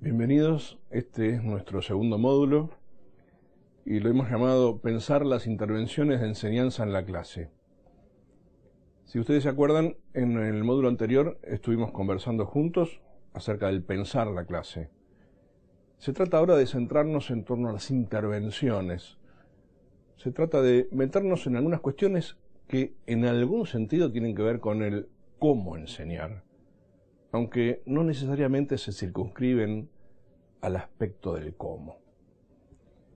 Bienvenidos, este es nuestro segundo módulo y lo hemos llamado Pensar las intervenciones de enseñanza en la clase. Si ustedes se acuerdan, en el módulo anterior estuvimos conversando juntos acerca del pensar la clase. Se trata ahora de centrarnos en torno a las intervenciones. Se trata de meternos en algunas cuestiones que en algún sentido tienen que ver con el cómo enseñar, aunque no necesariamente se circunscriben al aspecto del cómo.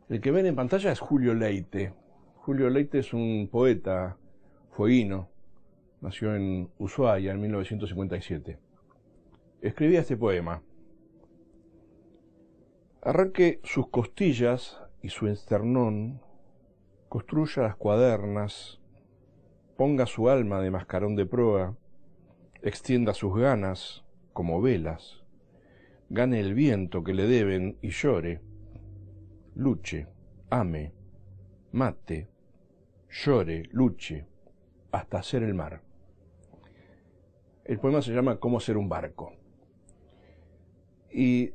El que ven en pantalla es Julio Leite. Julio Leite es un poeta fueguino, nació en Ushuaia en 1957. Escribía este poema: arranque sus costillas y su esternón, construya las cuadernas, ponga su alma de mascarón de proa, extienda sus ganas como velas, gane el viento que le deben y llore, luche, ame, mate, llore, luche, hasta hacer el mar. El poema se llama Cómo hacer un barco. Y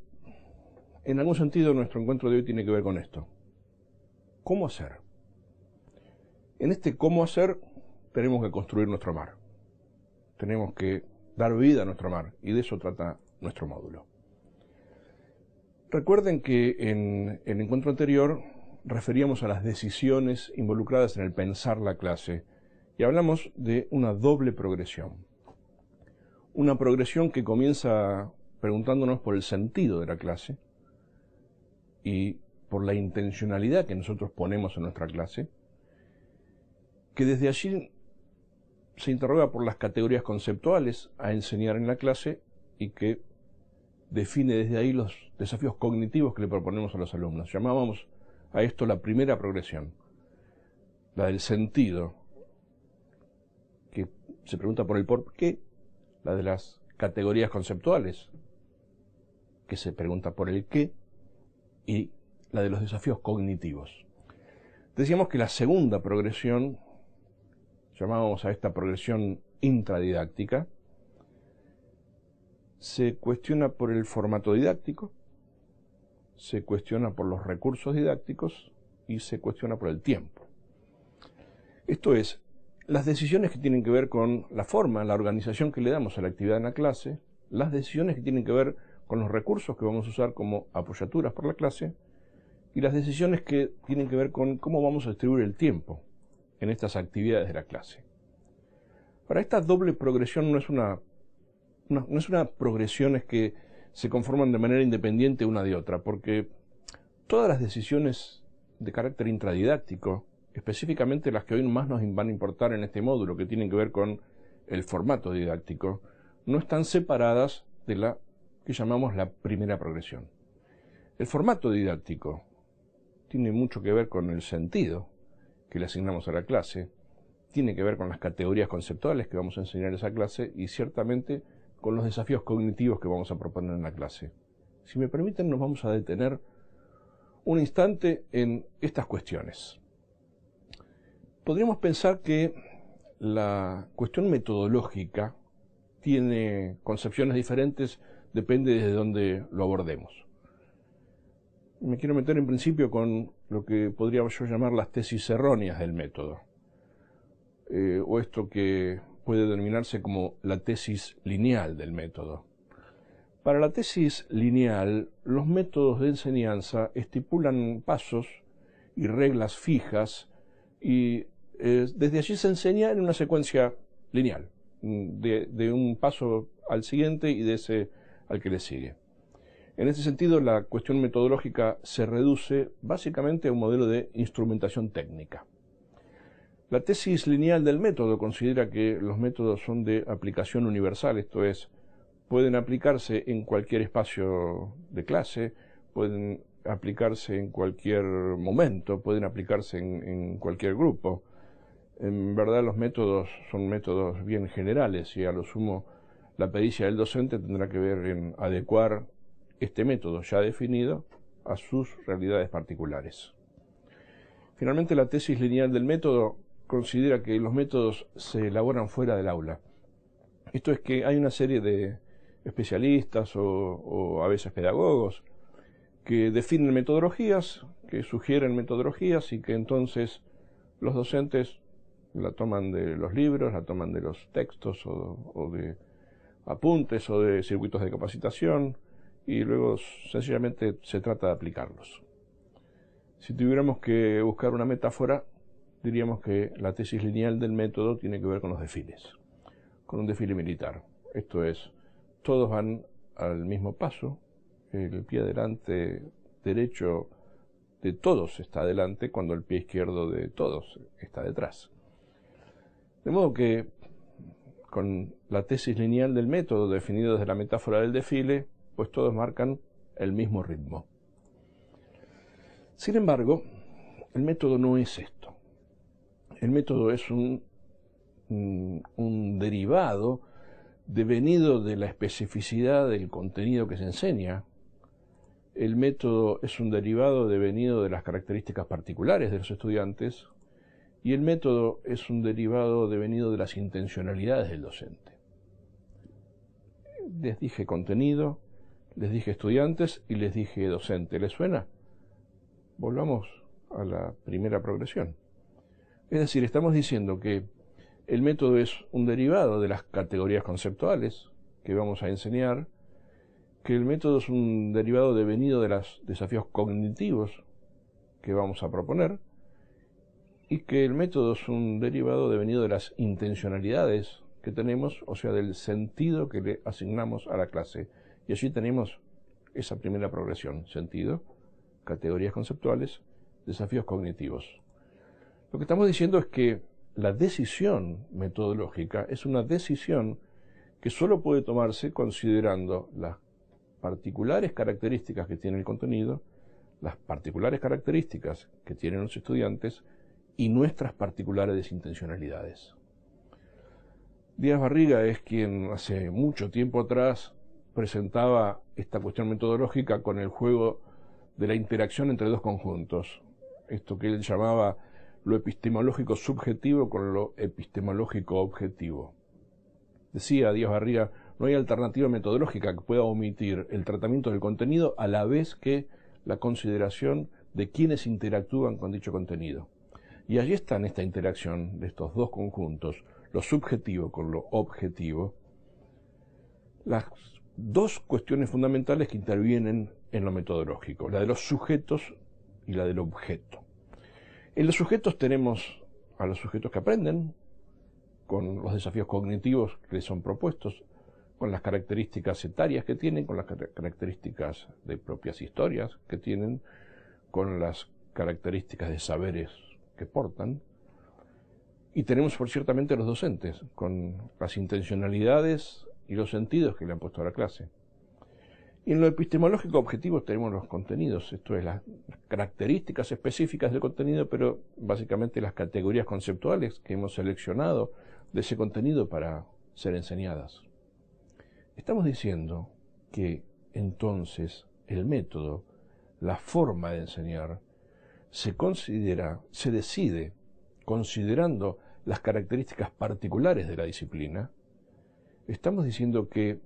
en algún sentido nuestro encuentro de hoy tiene que ver con esto. ¿Cómo hacer? En este cómo hacer tenemos que construir nuestro mar. Tenemos que dar vida a nuestro mar, y de eso trata nuestro módulo. Recuerden que en el encuentro anterior referíamos a las decisiones involucradas en el pensar la clase y hablamos de una doble progresión. Una progresión que comienza preguntándonos por el sentido de la clase y por la intencionalidad que nosotros ponemos en nuestra clase, que desde allí se interroga por las categorías conceptuales a enseñar en la clase y que define desde ahí los desafíos cognitivos que le proponemos a los alumnos. Llamábamos a esto la primera progresión, la del sentido, que se pregunta por el por qué, la de las categorías conceptuales, que se pregunta por el qué, y la de los desafíos cognitivos. Decíamos que la segunda progresión, llamábamos a esta progresión intradidáctica, se cuestiona por el formato didáctico, se cuestiona por los recursos didácticos y se cuestiona por el tiempo. Esto es, las decisiones que tienen que ver con la forma, la organización que le damos a la actividad en la clase, las decisiones que tienen que ver con los recursos que vamos a usar como apoyaturas por la clase y las decisiones que tienen que ver con cómo vamos a distribuir el tiempo en estas actividades de la clase. Ahora, esta doble progresión no es una progresión que se conforman de manera independiente una de otra, porque todas las decisiones de carácter intradidáctico, específicamente las que hoy más nos van a importar en este módulo, que tienen que ver con el formato didáctico, no están separadas de la que llamamos la primera progresión. El formato didáctico tiene mucho que ver con el sentido que le asignamos a la clase, tiene que ver con las categorías conceptuales que vamos a enseñar en esa clase y ciertamente con los desafíos cognitivos que vamos a proponer en la clase. Si me permiten, nos vamos a detener un instante en estas cuestiones. Podríamos pensar que la cuestión metodológica tiene concepciones diferentes, depende desde dónde lo abordemos. Me quiero meter en principio con lo que podría yo llamar las tesis erróneas del método, o esto que puede denominarse como la tesis lineal del método. Para la tesis lineal, los métodos de enseñanza estipulan pasos y reglas fijas y desde allí se enseña en una secuencia lineal, de un paso al siguiente y de ese al que le sigue. En este sentido, la cuestión metodológica se reduce básicamente a un modelo de instrumentación técnica. La tesis lineal del método considera que los métodos son de aplicación universal, esto es, pueden aplicarse en cualquier espacio de clase, pueden aplicarse en cualquier momento, pueden aplicarse en cualquier grupo. En verdad los métodos son métodos bien generales y a lo sumo la pericia del docente tendrá que ver en adecuar este método ya definido a sus realidades particulares. Finalmente, la tesis lineal del método considera que los métodos se elaboran fuera del aula. Esto es que hay una serie de especialistas o a veces pedagogos que definen metodologías, que sugieren metodologías y que entonces los docentes la toman de los libros, la toman de los textos o de apuntes o de circuitos de capacitación y luego sencillamente se trata de aplicarlos. Si tuviéramos que buscar una metáfora, diríamos que la tesis lineal del método tiene que ver con los desfiles, con un desfile militar. Esto es, todos van al mismo paso, el pie adelante derecho de todos está adelante cuando el pie izquierdo de todos está detrás. De modo que con la tesis lineal del método definido desde la metáfora del desfile, pues todos marcan el mismo ritmo. Sin embargo, el método no es esto. El método es un derivado devenido de la especificidad del contenido que se enseña. El método es un derivado devenido de las características particulares de los estudiantes y el método es un derivado devenido de las intencionalidades del docente. Les dije contenido, les dije estudiantes y les dije docente. ¿Les suena? Volvamos a la primera progresión. Es decir, estamos diciendo que el método es un derivado de las categorías conceptuales que vamos a enseñar, que el método es un derivado devenido de los desafíos cognitivos que vamos a proponer, y que el método es un derivado devenido de las intencionalidades que tenemos, o sea, del sentido que le asignamos a la clase. Y allí tenemos esa primera progresión: sentido, categorías conceptuales, desafíos cognitivos. Lo que estamos diciendo es que la decisión metodológica es una decisión que solo puede tomarse considerando las particulares características que tiene el contenido, las particulares características que tienen los estudiantes y nuestras particulares intencionalidades. Díaz Barriga es quien hace mucho tiempo atrás presentaba esta cuestión metodológica con el juego de la interacción entre dos conjuntos, esto que él llamaba lo epistemológico subjetivo con lo epistemológico objetivo. Decía Díaz Barriga, no hay alternativa metodológica que pueda omitir el tratamiento del contenido a la vez que la consideración de quienes interactúan con dicho contenido. Y allí está en esta interacción de estos dos conjuntos, lo subjetivo con lo objetivo, las dos cuestiones fundamentales que intervienen en lo metodológico, la de los sujetos y la del objeto. En los sujetos tenemos a los sujetos que aprenden, con los desafíos cognitivos que les son propuestos, con las características etarias que tienen, con las características de propias historias que tienen, con las características de saberes que portan. Y tenemos, por ciertamente, los docentes, con las intencionalidades y los sentidos que le han puesto a la clase. Y en lo epistemológico objetivo tenemos los contenidos, esto es, las características específicas del contenido, pero básicamente las categorías conceptuales que hemos seleccionado de ese contenido para ser enseñadas. Estamos diciendo que entonces el método, la forma de enseñar, se decide considerando las características particulares de la disciplina. Estamos diciendo que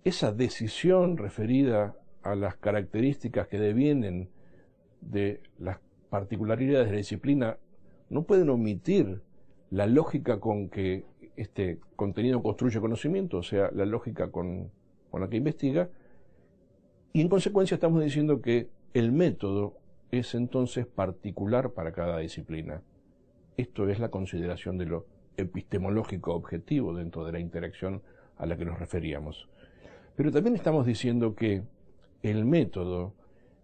esa decisión referida a las características que devienen de las particularidades de la disciplina no pueden omitir la lógica con que este contenido construye conocimiento, o sea, la lógica con la que investiga, y en consecuencia estamos diciendo que el método es entonces particular para cada disciplina. Esto es la consideración de lo epistemológico objetivo dentro de la interacción a la que nos referíamos. Pero también estamos diciendo que el método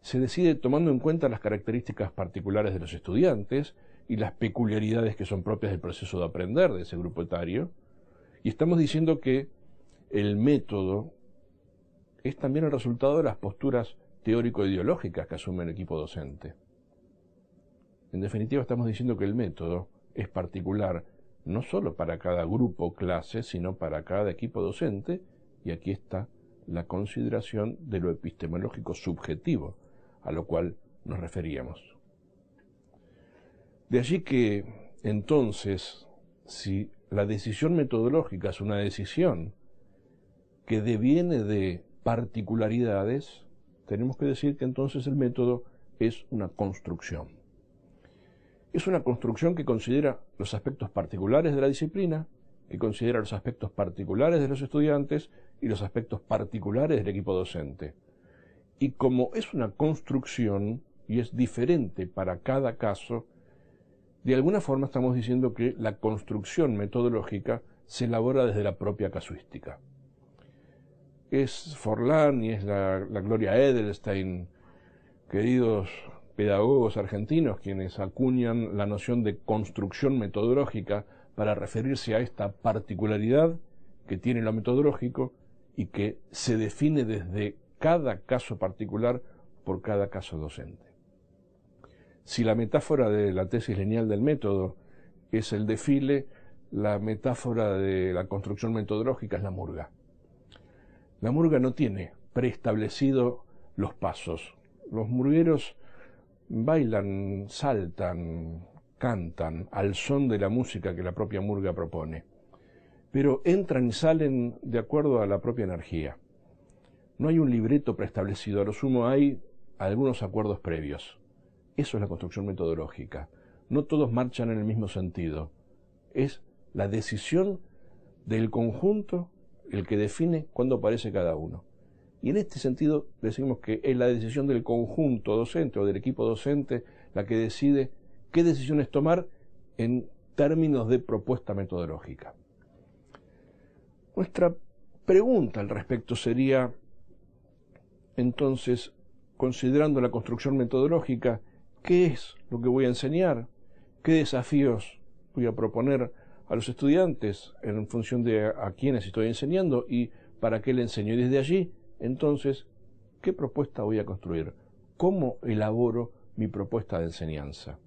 se decide tomando en cuenta las características particulares de los estudiantes y las peculiaridades que son propias del proceso de aprender de ese grupo etario, y estamos diciendo que el método es también el resultado de las posturas teórico-ideológicas que asume el equipo docente. En definitiva, estamos diciendo que el método es particular no solo para cada grupo o clase, sino para cada equipo docente, y aquí está la consideración de lo epistemológico subjetivo, a lo cual nos referíamos. De allí que, entonces, si la decisión metodológica es una decisión que deviene de particularidades, tenemos que decir que entonces el método es una construcción. Es una construcción que considera los aspectos particulares de la disciplina, que considera los aspectos particulares de los estudiantes y los aspectos particulares del equipo docente. Y como es una construcción y es diferente para cada caso, de alguna forma estamos diciendo que la construcción metodológica se elabora desde la propia casuística. Es Forlán y es la Gloria Edelstein, queridos pedagogos argentinos, quienes acuñan la noción de construcción metodológica para referirse a esta particularidad que tiene lo metodológico y que se define desde cada caso particular por cada caso docente. Si la metáfora de la tesis lineal del método es el desfile, la metáfora de la construcción metodológica es la murga. La murga no tiene preestablecido los pasos. Los murgueros bailan, saltan, cantan al son de la música que la propia murga propone, pero entran y salen de acuerdo a la propia energía. No hay un libreto preestablecido, a lo sumo hay algunos acuerdos previos. Eso es la construcción metodológica. No todos marchan en el mismo sentido. Es la decisión del conjunto el que define cuándo aparece cada uno. Y en este sentido decimos que es la decisión del conjunto docente o del equipo docente la que decide qué decisiones tomar en términos de propuesta metodológica. Nuestra pregunta al respecto sería, entonces, considerando la construcción metodológica, ¿qué es lo que voy a enseñar? ¿Qué desafíos voy a proponer a los estudiantes en función de a quiénes estoy enseñando y para qué le enseño? Y desde allí, entonces, ¿qué propuesta voy a construir? ¿Cómo elaboro mi propuesta de enseñanza?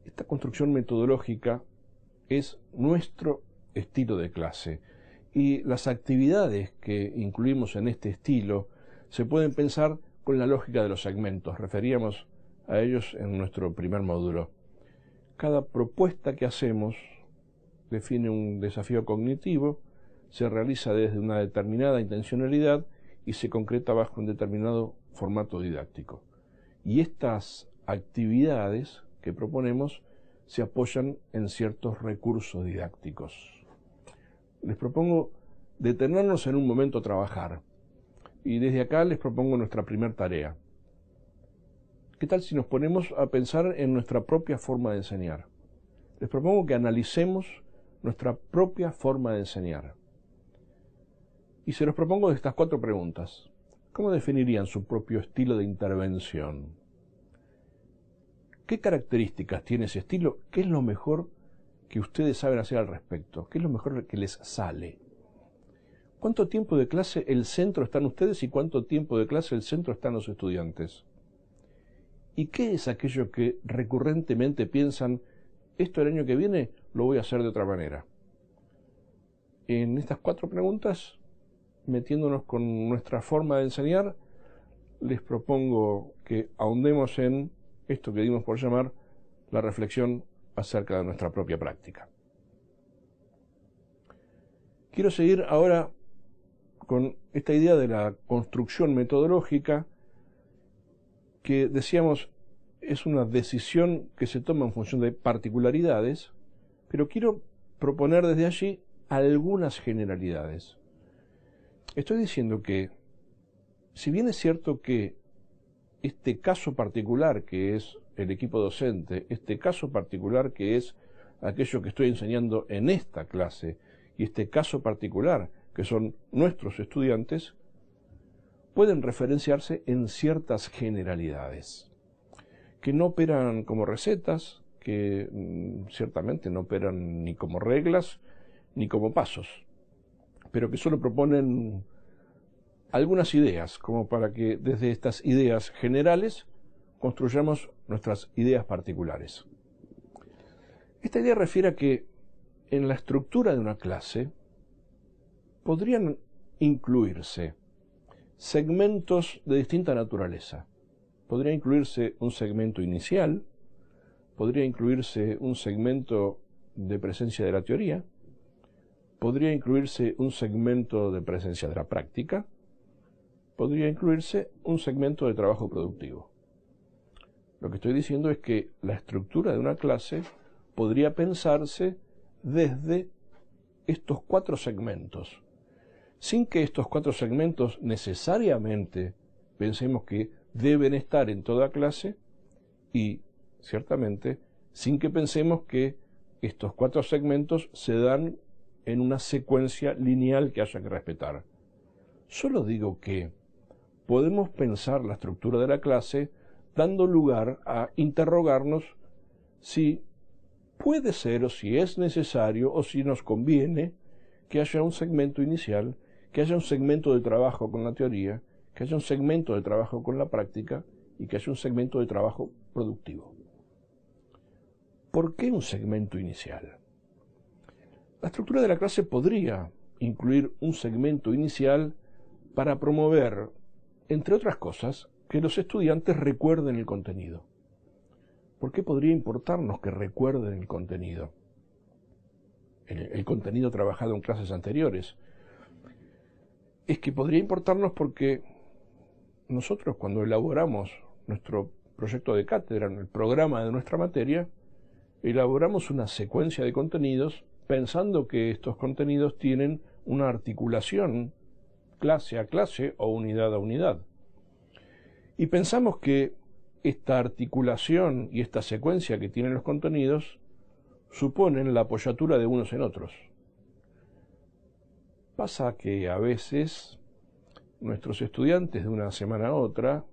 Esta construcción metodológica es nuestro estilo de clase y las actividades que incluimos en este estilo se pueden pensar con la lógica de los segmentos. Referíamos a ellos en nuestro primer módulo. Cada propuesta que hacemos define un desafío cognitivo, se realiza desde una determinada intencionalidad y se concreta bajo un determinado formato didáctico. Y estas actividades que proponemos se apoyan en ciertos recursos didácticos. Les propongo detenernos en un momento a trabajar. Y desde acá les propongo nuestra primera tarea. ¿Qué tal si nos ponemos a pensar en nuestra propia forma de enseñar? Les propongo que analicemos nuestra propia forma de enseñar. Y se los propongo de estas 4 preguntas. ¿Cómo definirían su propio estilo de intervención? ¿Qué características tiene ese estilo? ¿Qué es lo mejor que ustedes saben hacer al respecto? ¿Qué es lo mejor que les sale? ¿Cuánto tiempo de clase el centro están ustedes y cuánto tiempo de clase el centro están los estudiantes? ¿Y qué es aquello que recurrentemente piensan, esto el año que viene lo voy a hacer de otra manera? En estas 4 preguntas, metiéndonos con nuestra forma de enseñar, les propongo que ahondemos en esto que dimos por llamar la reflexión acerca de nuestra propia práctica. Quiero seguir ahora con esta idea de la construcción metodológica que decíamos es una decisión que se toma en función de particularidades, pero quiero proponer desde allí algunas generalidades. Estoy diciendo que, si bien es cierto que este caso particular que es el equipo docente, este caso particular que es aquello que estoy enseñando en esta clase, y este caso particular que son nuestros estudiantes, pueden referenciarse en ciertas generalidades, que no operan como recetas, que ciertamente no operan ni como reglas, ni como pasos, pero que solo proponen algunas ideas, como para que desde estas ideas generales construyamos nuestras ideas particulares. Esta idea refiere a que en la estructura de una clase podrían incluirse segmentos de distinta naturaleza. Podría incluirse un segmento inicial, podría incluirse un segmento de presencia de la teoría, podría incluirse un segmento de presencia de la práctica, podría incluirse un segmento de trabajo productivo. Lo que estoy diciendo es que la estructura de una clase podría pensarse desde estos 4 segmentos, sin que estos 4 segmentos necesariamente pensemos que deben estar en toda clase y, ciertamente, sin que pensemos que estos 4 segmentos se dan en una secuencia lineal que haya que respetar. Solo digo que podemos pensar la estructura de la clase dando lugar a interrogarnos si puede ser o si es necesario o si nos conviene que haya un segmento inicial, que haya un segmento de trabajo con la teoría, que haya un segmento de trabajo con la práctica y que haya un segmento de trabajo productivo. ¿Por qué un segmento inicial? La estructura de la clase podría incluir un segmento inicial para promover, entre otras cosas, que los estudiantes recuerden el contenido. ¿Por qué podría importarnos que recuerden el contenido? El contenido trabajado en clases anteriores. Es que podría importarnos porque nosotros, cuando elaboramos nuestro proyecto de cátedra, en el programa de nuestra materia, elaboramos una secuencia de contenidos pensando que estos contenidos tienen una articulación clase a clase o unidad a unidad. Y pensamos que esta articulación y esta secuencia que tienen los contenidos suponen la apoyatura de unos en otros. Pasa que a veces nuestros estudiantes de una semana a otra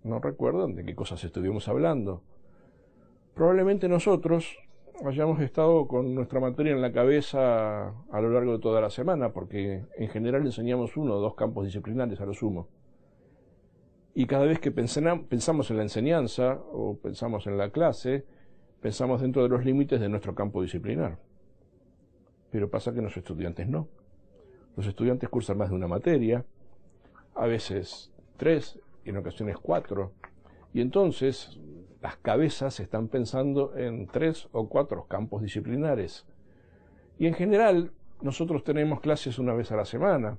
no recuerdan de qué cosas estuvimos hablando. Probablemente nosotros hayamos estado con nuestra materia en la cabeza a lo largo de toda la semana, porque en general enseñamos 1 o 2 campos disciplinares a lo sumo. Y cada vez que pensamos en la enseñanza o pensamos en la clase, pensamos dentro de los límites de nuestro campo disciplinar. Pero pasa que los estudiantes no. Los estudiantes cursan más de una materia, a veces 3, en ocasiones 4, y entonces las cabezas están pensando en 3 o 4 campos disciplinares. Y en general nosotros tenemos clases una vez a la semana,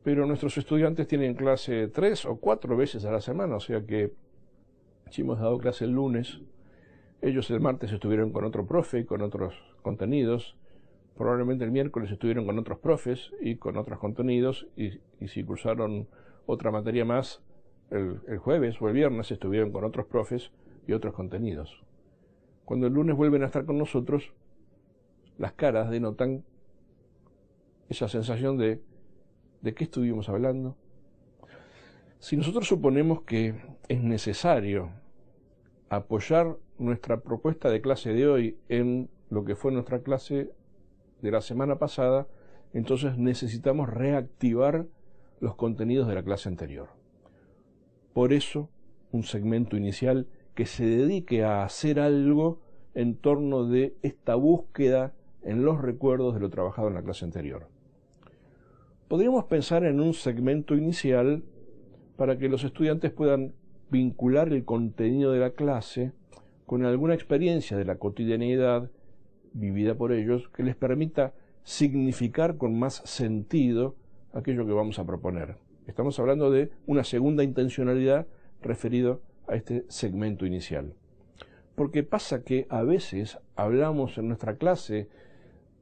pero nuestros estudiantes tienen clase 3 o 4 veces a la semana, o sea que si hemos dado clase el lunes, ellos el martes estuvieron con otro profe y con otros contenidos, probablemente el miércoles estuvieron con otros profes y con otros contenidos, y si cursaron otra materia más, el jueves o el viernes estuvieron con otros profes y otros contenidos. Cuando el lunes vuelven a estar con nosotros, las caras denotan esa sensación ¿de qué estuvimos hablando? Si nosotros suponemos que es necesario apoyar nuestra propuesta de clase de hoy en lo que fue nuestra clase de la semana pasada, entonces necesitamos reactivar los contenidos de la clase anterior. Por eso, un segmento inicial que se dedique a hacer algo en torno de esta búsqueda en los recuerdos de lo trabajado en la clase anterior. Podríamos pensar en un segmento inicial para que los estudiantes puedan vincular el contenido de la clase con alguna experiencia de la cotidianeidad vivida por ellos que les permita significar con más sentido aquello que vamos a proponer. Estamos hablando de una segunda intencionalidad referido a este segmento inicial. Porque pasa que a veces hablamos en nuestra clase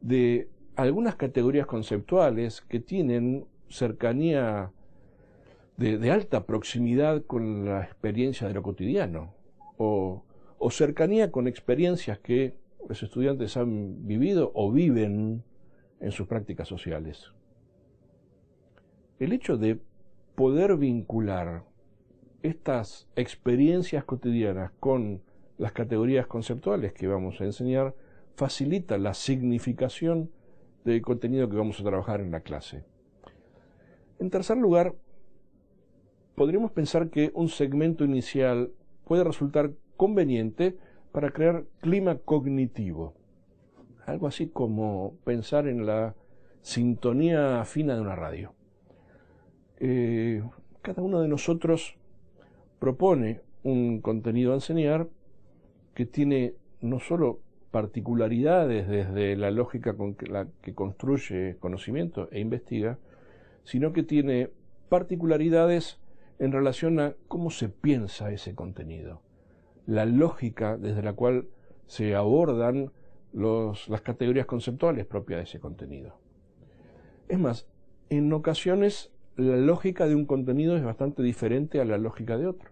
de algunas categorías conceptuales que tienen cercanía de alta proximidad con la experiencia de lo cotidiano, o cercanía con experiencias que los estudiantes han vivido o viven en sus prácticas sociales. El hecho de poder vincular estas experiencias cotidianas con las categorías conceptuales que vamos a enseñar facilita la significación del contenido que vamos a trabajar en la clase. En tercer lugar, podríamos pensar que un segmento inicial puede resultar conveniente para crear clima cognitivo. Algo así como pensar en la sintonía fina de una radio. Cada uno de nosotros propone un contenido a enseñar que tiene no solo particularidades desde la lógica con la que construye conocimiento e investiga, sino que tiene particularidades en relación a cómo se piensa ese contenido, la lógica desde la cual se abordan las categorías conceptuales propias de ese contenido. Es más, en ocasiones la lógica de un contenido es bastante diferente a la lógica de otro.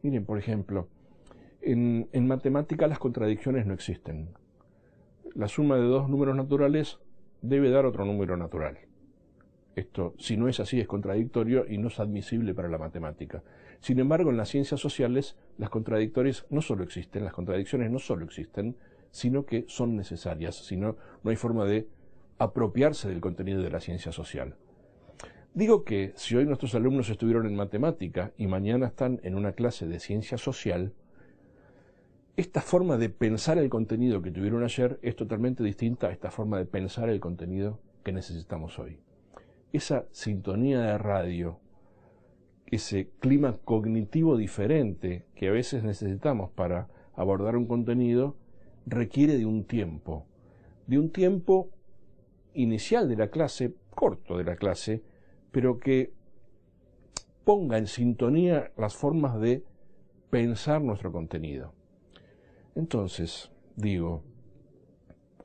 Miren, por ejemplo, en matemática las contradicciones no existen. La suma de dos números naturales debe dar otro número natural. Esto, si no es así, es contradictorio y no es admisible para la matemática. Sin embargo, en las ciencias sociales, las contradicciones no solo existen, sino que son necesarias, si no, no hay forma de apropiarse del contenido de la ciencia social. Digo que si hoy nuestros alumnos estuvieron en matemática y mañana están en una clase de ciencia social, esta forma de pensar el contenido que tuvieron ayer es totalmente distinta a esta forma de pensar el contenido que necesitamos hoy. Esa sintonía de radio, ese clima cognitivo diferente que a veces necesitamos para abordar un contenido, requiere de un tiempo inicial de la clase, corto de la clase, pero que ponga en sintonía las formas de pensar nuestro contenido. Entonces, digo,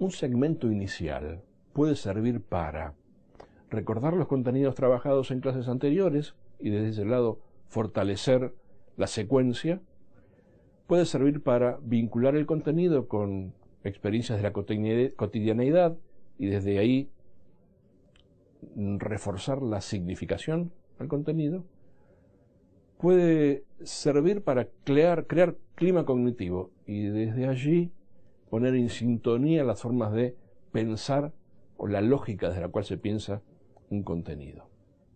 un segmento inicial puede servir para recordar los contenidos trabajados en clases anteriores y desde ese lado fortalecer la secuencia. Puede servir para vincular el contenido con experiencias de la cotidianeidad y desde ahí reforzar la significación al contenido. Puede servir para crear clima cognitivo y desde allí poner en sintonía las formas de pensar o la lógica desde la cual se piensa un contenido.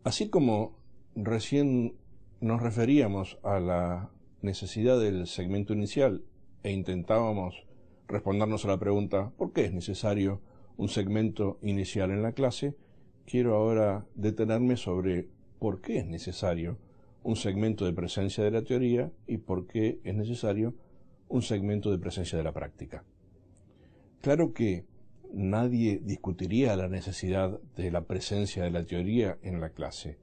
Así como recién nos referíamos a la necesidad del segmento inicial e intentábamos respondernos a la pregunta ¿por qué es necesario un segmento inicial en la clase? Quiero ahora detenerme sobre por qué es necesario un segmento de presencia de la teoría y por qué es necesario un segmento de presencia de la práctica. Claro que nadie discutiría la necesidad de la presencia de la teoría en la clase.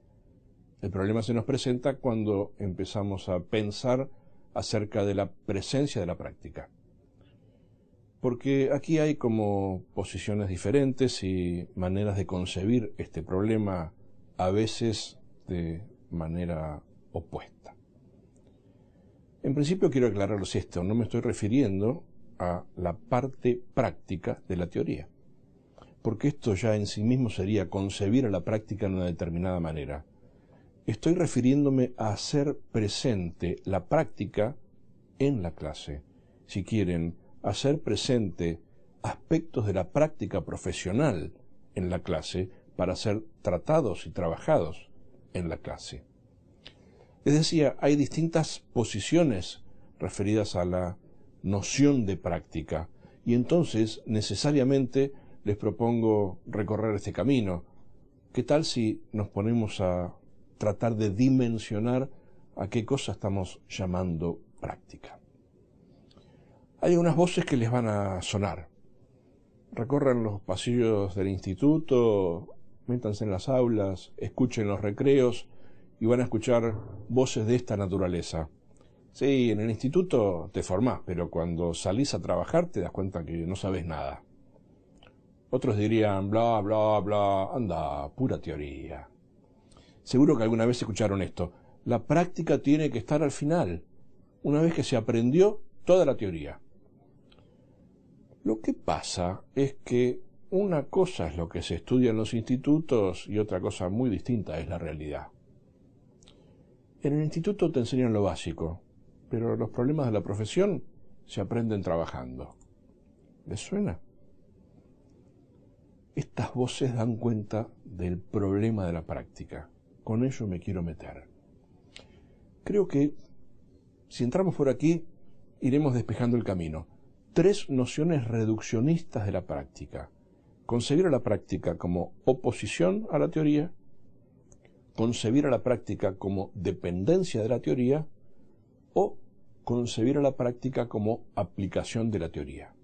El problema se nos presenta cuando empezamos a pensar acerca de la presencia de la práctica. Porque aquí hay como posiciones diferentes y maneras de concebir este problema a veces de manera opuesta. En principio quiero aclararles esto, no me estoy refiriendo a la parte práctica de la teoría, porque esto ya en sí mismo sería concebir a la práctica de una determinada manera. Estoy refiriéndome a hacer presente la práctica en la clase. Si quieren, hacer presente aspectos de la práctica profesional en la clase para ser tratados y trabajados en la clase. Les decía, hay distintas posiciones referidas a la noción de práctica y entonces necesariamente les propongo recorrer este camino. ¿Qué tal si nos ponemos a tratar de dimensionar a qué cosa estamos llamando práctica? Hay unas voces que les van a sonar. Recorran los pasillos del instituto, métanse en las aulas, escuchen los recreos y van a escuchar voces de esta naturaleza. Sí, en el instituto te formás, pero cuando salís a trabajar te das cuenta que no sabes nada. Otros dirían, bla, bla, bla, anda, pura teoría. Seguro que alguna vez escucharon esto. La práctica tiene que estar al final, una vez que se aprendió toda la teoría. Lo que pasa es que una cosa es lo que se estudia en los institutos y otra cosa muy distinta es la realidad. En el instituto te enseñan lo básico, pero los problemas de la profesión se aprenden trabajando. ¿Les suena? Estas voces dan cuenta del problema de la práctica. Con ello me quiero meter. Creo que si entramos por aquí, iremos despejando el camino. 3 nociones reduccionistas de la práctica. Concebir a la práctica como oposición a la teoría, concebir a la práctica como dependencia de la teoría o concebir a la práctica como aplicación de la teoría.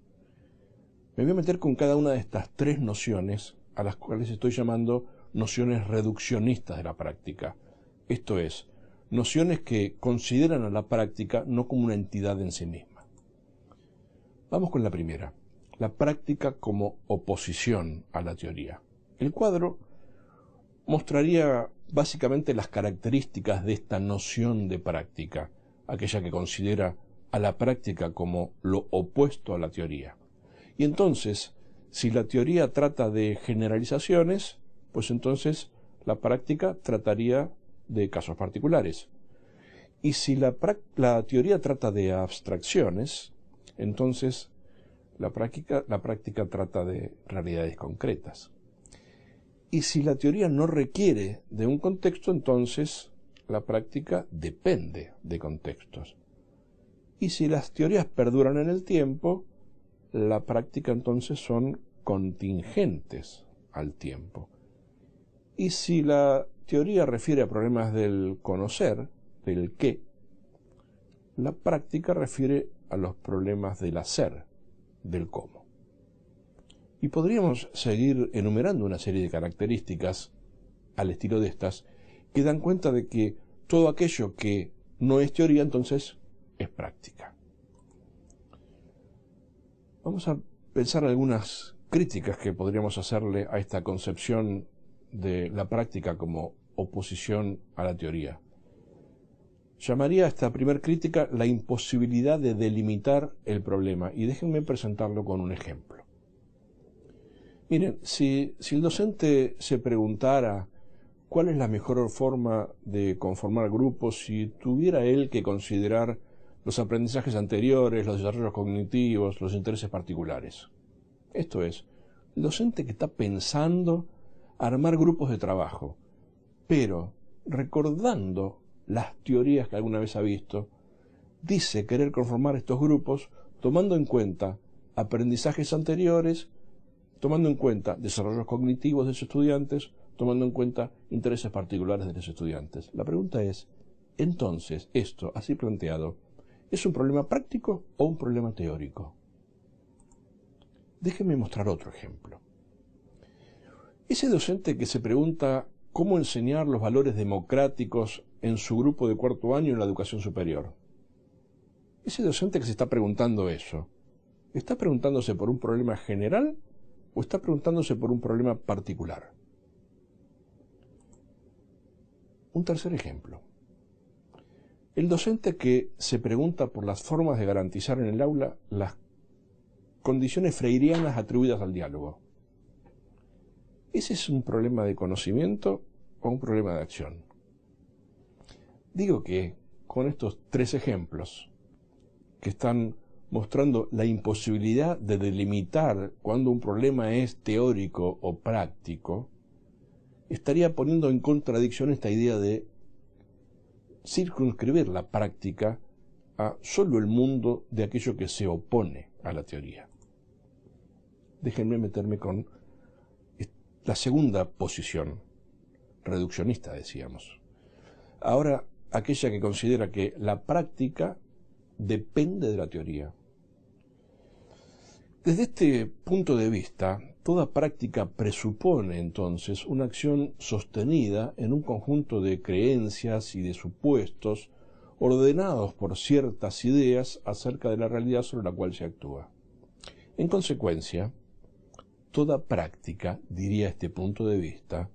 Me voy a meter con cada una de estas tres nociones, a las cuales estoy llamando nociones reduccionistas de la práctica. Esto es, nociones que consideran a la práctica no como una entidad en sí misma. Vamos con la primera, la práctica como oposición a la teoría. El cuadro mostraría básicamente las características de esta noción de práctica, aquella que considera a la práctica como lo opuesto a la teoría. Y entonces, si la teoría trata de generalizaciones, pues entonces la práctica trataría de casos particulares. Y si la teoría trata de abstracciones, entonces la práctica trata de realidades concretas. Y si la teoría no requiere de un contexto, entonces la práctica depende de contextos. Y si las teorías perduran en el tiempo, la práctica entonces son contingentes al tiempo. Y si la teoría refiere a problemas del conocer, del qué, la práctica refiere a los problemas del hacer, del cómo. Y podríamos seguir enumerando una serie de características al estilo de estas que dan cuenta de que todo aquello que no es teoría entonces es práctica. Vamos a pensar algunas críticas que podríamos hacerle a esta concepción de la práctica como oposición a la teoría. Llamaría a esta primera crítica la imposibilidad de delimitar el problema, y déjenme presentarlo con un ejemplo. Miren, si el docente se preguntara cuál es la mejor forma de conformar grupos, si tuviera él que considerar los aprendizajes anteriores, los desarrollos cognitivos, los intereses particulares. Esto es, el docente que está pensando armar grupos de trabajo, pero recordando las teorías que alguna vez ha visto, dice querer conformar estos grupos tomando en cuenta aprendizajes anteriores, tomando en cuenta desarrollos cognitivos de los estudiantes, tomando en cuenta intereses particulares de los estudiantes. La pregunta es, entonces, esto, así planteado, ¿es un problema práctico o un problema teórico? Déjenme mostrar otro ejemplo. Ese docente que se pregunta cómo enseñar los valores democráticos en su grupo de cuarto año en la educación superior. Ese docente que se está preguntando eso, ¿está preguntándose por un problema general o está preguntándose por un problema particular? Un tercer ejemplo. El docente que se pregunta por las formas de garantizar en el aula las condiciones freirianas atribuidas al diálogo. ¿Ese es un problema de conocimiento o un problema de acción? Digo que con estos tres ejemplos que están mostrando la imposibilidad de delimitar cuando un problema es teórico o práctico, estaría poniendo en contradicción esta idea de circunscribir la práctica a solo el mundo de aquello que se opone a la teoría. Déjenme meterme con la segunda posición, reduccionista, decíamos. Ahora, aquella que considera que la práctica depende de la teoría. Desde este punto de vista, toda práctica presupone entonces una acción sostenida en un conjunto de creencias y de supuestos ordenados por ciertas ideas acerca de la realidad sobre la cual se actúa. En consecuencia, toda práctica, diría este punto de vista,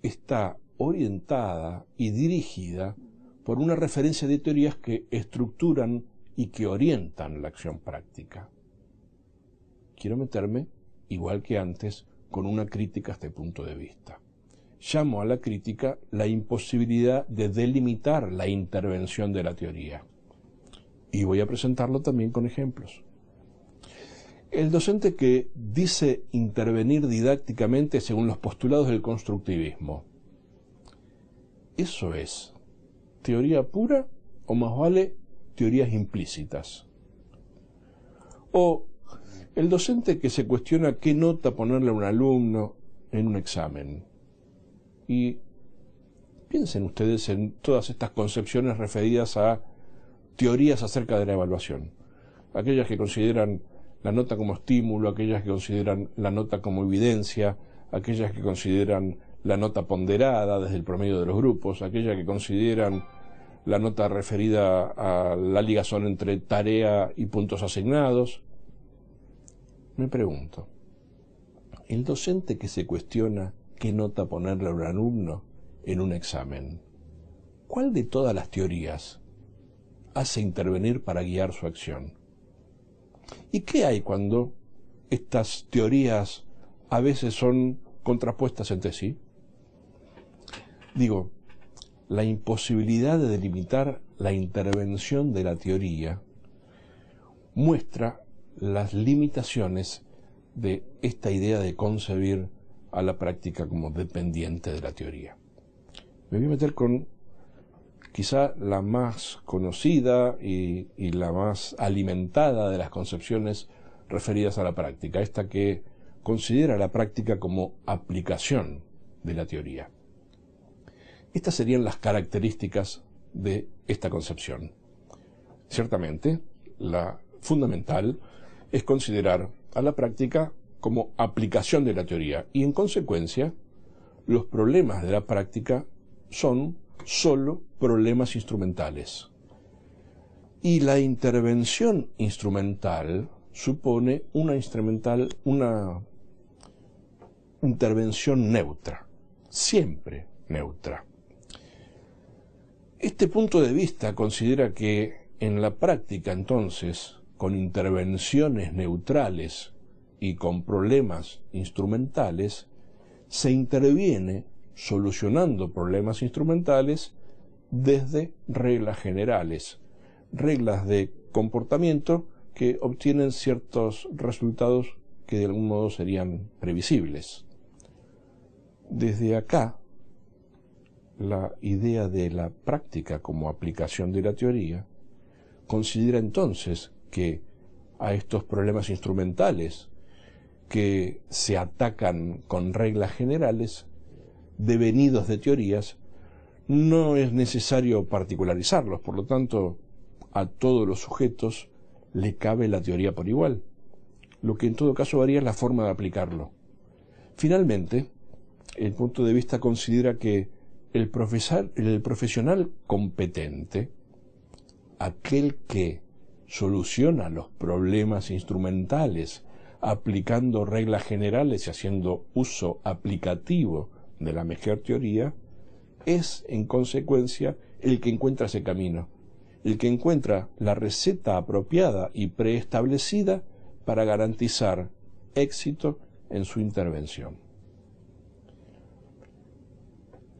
está orientada y dirigida por una referencia de teorías que estructuran y que orientan la acción práctica. Quiero meterme, igual que antes, con una crítica a este punto de vista. Llamo a la crítica la imposibilidad de delimitar la intervención de la teoría. Y voy a presentarlo también con ejemplos. El docente que dice intervenir didácticamente según los postulados del constructivismo. ¿Eso es teoría pura o más vale teorías implícitas? O el docente que se cuestiona qué nota ponerle a un alumno en un examen. Y piensen ustedes en todas estas concepciones referidas a teorías acerca de la evaluación. Aquellas que consideran la nota como estímulo, aquellas que consideran la nota como evidencia, aquellas que consideran la nota ponderada desde el promedio de los grupos, aquellas que consideran la nota referida a la ligazón entre tarea y puntos asignados. Me pregunto, el docente que se cuestiona qué nota ponerle a un alumno en un examen, ¿cuál de todas las teorías hace intervenir para guiar su acción? ¿Y qué hay cuando estas teorías a veces son contrapuestas entre sí? Digo, la imposibilidad de delimitar la intervención de la teoría muestra las limitaciones de esta idea de concebir a la práctica como dependiente de la teoría. Me voy a meter con quizá la más conocida y la más alimentada de las concepciones referidas a la práctica, esta que considera la práctica como aplicación de la teoría. Estas serían las características de esta concepción. Ciertamente, la fundamental es considerar a la práctica como aplicación de la teoría y, en consecuencia, los problemas de la práctica son solo problemas instrumentales. Y la intervención instrumental supone una intervención neutra, siempre neutra. Este punto de vista considera que en la práctica, entonces, con intervenciones neutrales y con problemas instrumentales, se interviene solucionando problemas instrumentales desde reglas generales, reglas de comportamiento que obtienen ciertos resultados que de algún modo serían previsibles. Desde acá, la idea de la práctica como aplicación de la teoría considera entonces que a estos problemas instrumentales que se atacan con reglas generales devenidos de teorías, no es necesario particularizarlos, por lo tanto, a todos los sujetos le cabe la teoría por igual. Lo que en todo caso varía es la forma de aplicarlo. Finalmente, el punto de vista considera que el profesional competente, aquel que soluciona los problemas instrumentales aplicando reglas generales y haciendo uso aplicativo de la mejor teoría, es en consecuencia el que encuentra ese camino, el que encuentra la receta apropiada y preestablecida para garantizar éxito en su intervención.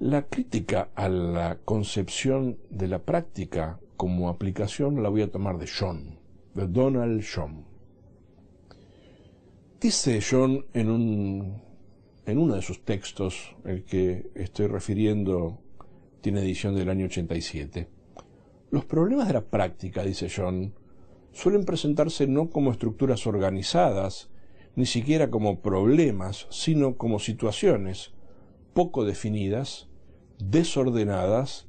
La crítica a la concepción de la práctica como aplicación la voy a tomar de John, de Donald John. Dice John en uno de sus textos, el que estoy refiriendo tiene edición del año 87, los problemas de la práctica, dice John, suelen presentarse no como estructuras organizadas, ni siquiera como problemas, sino como situaciones poco definidas, desordenadas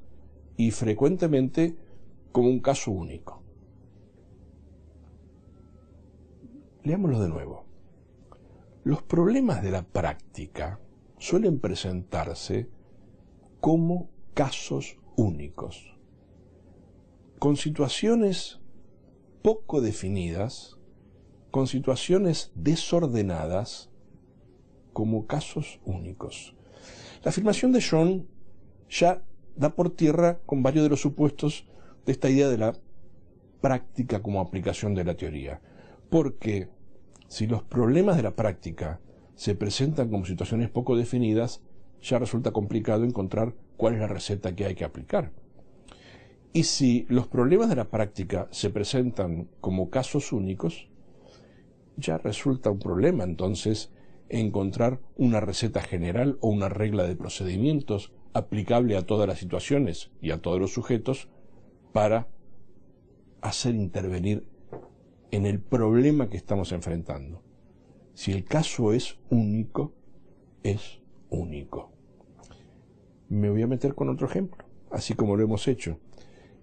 y frecuentemente como un caso único. Leámoslo de nuevo. Los problemas de la práctica suelen presentarse como casos únicos, con situaciones poco definidas, con situaciones desordenadas, como casos únicos. La afirmación de John ya da por tierra con varios de los supuestos de esta idea de la práctica como aplicación de la teoría. Porque si los problemas de la práctica se presentan como situaciones poco definidas, ya resulta complicado encontrar cuál es la receta que hay que aplicar. Y si los problemas de la práctica se presentan como casos únicos, ya resulta un problema entonces encontrar una receta general o una regla de procedimientos aplicable a todas las situaciones y a todos los sujetos para hacer intervenir en el problema que estamos enfrentando. Si el caso es único, es único. Me voy a meter con otro ejemplo, así como lo hemos hecho.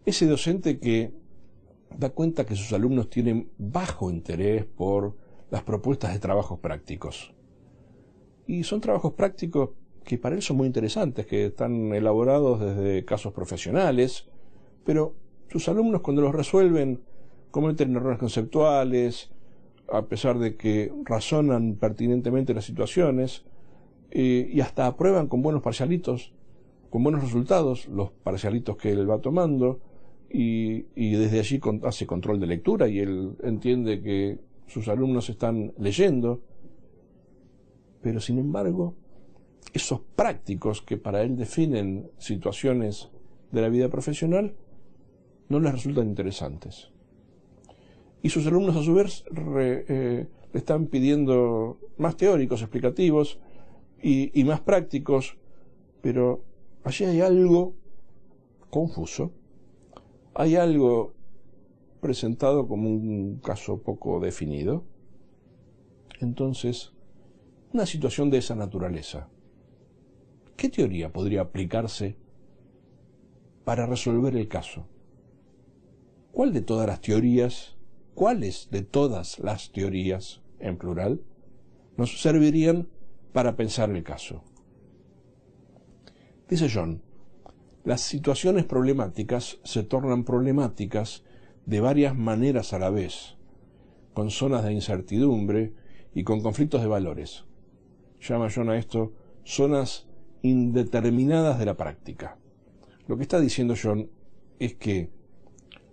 Ese docente que da cuenta que sus alumnos tienen bajo interés por las propuestas de trabajos prácticos. Y son trabajos prácticos que para él son muy interesantes, que están elaborados desde casos profesionales, pero sus alumnos cuando los resuelven cometen errores conceptuales, a pesar de que razonan pertinentemente las situaciones, y hasta aprueban con buenos parcialitos, con buenos resultados, los parcialitos que él va tomando, y desde allí hace control de lectura y él entiende que sus alumnos están leyendo, pero sin embargo, esos prácticos que para él definen situaciones de la vida profesional no les resultan interesantes. Y sus alumnos a su vez le están pidiendo más teóricos, explicativos y más prácticos, pero allí hay algo confuso, hay algo presentado como un caso poco definido. Entonces, una situación de esa naturaleza, ¿qué teoría podría aplicarse para resolver el caso? ¿Cuáles de todas las teorías, en plural, nos servirían para pensar el caso? Dice John, las situaciones problemáticas se tornan problemáticas de varias maneras a la vez, con zonas de incertidumbre y con conflictos de valores. Llama John a esto zonas indeterminadas de la práctica. Lo que está diciendo John es que,